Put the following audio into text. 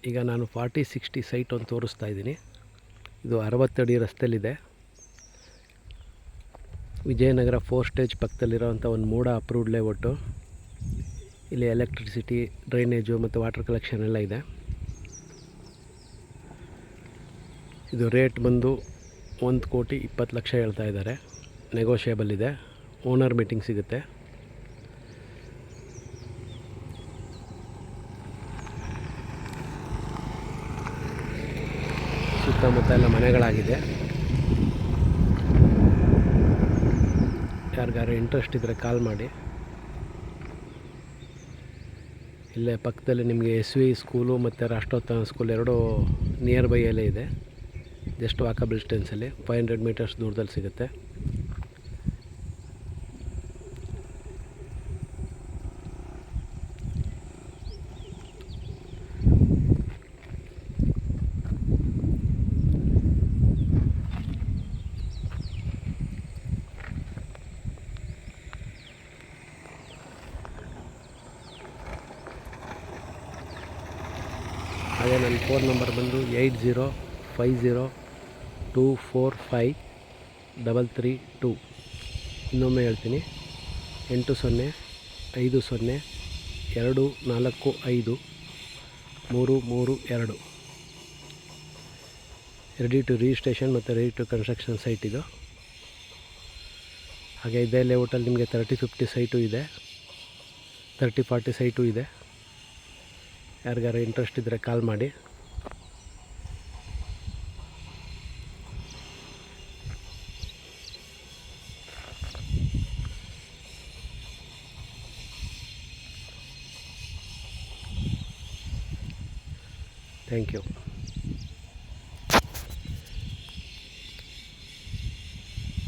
ಈಗ ನಾನು 40-60 ಸೈಟ್ ಒಂದು ತೋರಿಸ್ತಾ ಇದ್ದೀನಿ. ಇದು 60 ಅಡಿ ರಸ್ತೆಯಲ್ಲಿದೆ. ವಿಜಯನಗರ 4 ಸ್ಟೇಜ್ ಪಕ್ಕದಲ್ಲಿರೋವಂಥ ಒಂದು ಮೂಡ ಅಪ್ರೂವ್ಡ್ ಲೇಔಟು. ಇಲ್ಲಿ ಎಲೆಕ್ಟ್ರಿಸಿಟಿ, ಡ್ರೈನೇಜು ಮತ್ತು ವಾಟರ್ ಕಲೆಕ್ಷನ್ ಎಲ್ಲ ಇದೆ. ಇದು ರೇಟ್ ಬಂದು 1,20,00,000 ಹೇಳ್ತಾ ಇದ್ದಾರೆ. ನೆಗೋಷಿಯಬಲ್ ಇದೆ. ಓನರ್ ಮೀಟಿಂಗ್ ಸಿಗುತ್ತೆ. ಸುತ್ತಮುತ್ತ ಎಲ್ಲ ಮನೆಗಳಾಗಿದೆ. ಯಾರಿಗಾರು ಇಂಟ್ರೆಸ್ಟ್ ಇದ್ದರೆ ಕಾಲ್ ಮಾಡಿ. ಇಲ್ಲೇ ಪಕ್ಕದಲ್ಲಿ ನಿಮಗೆ SV ಸ್ಕೂಲು ಮತ್ತು ರಾಷ್ಟ್ರೋತ್ಥಾನ ಸ್ಕೂಲ್ ಎರಡೂ ನಿಯರ್ ಬೈಯಲ್ಲೇ ಇದೆ. ಜಸ್ಟ್ ವಾಕಬಲ್ ಡಿಸ್ಟೆನ್ಸಲ್ಲಿ 500 ಮೀಟರ್ಸ್ ದೂರದಲ್ಲಿ ಸಿಗುತ್ತೆ. ಹಾಗೆ ನನ್ನ ಫೋನ್ ನಂಬರ್ ಬಂದು 8050245332. ಇನ್ನೊಮ್ಮೆ ಹೇಳ್ತೀನಿ, 8050245332. ರೆಡಿ ಟು ರಿಜಿಸ್ಟ್ರೇಷನ್ ಮತ್ತು ರೆಡಿ ಟು ಕನ್ಸ್ಟ್ರಕ್ಷನ್ ಸೈಟ್ ಇದು. ಹಾಗೆ ಇದೇ ಲೇಔಟಲ್ಲಿ ನಿಮಗೆ 30-50 ಸೈಟು ಇದೆ, 30-40 ಸೈಟು ಇದೆ. ಯಾರಿಗಾರು ಇಂಟ್ರೆಸ್ಟ್ ಇದ್ದರೆ ಕಾಲ್ ಮಾಡಿ. Thank you.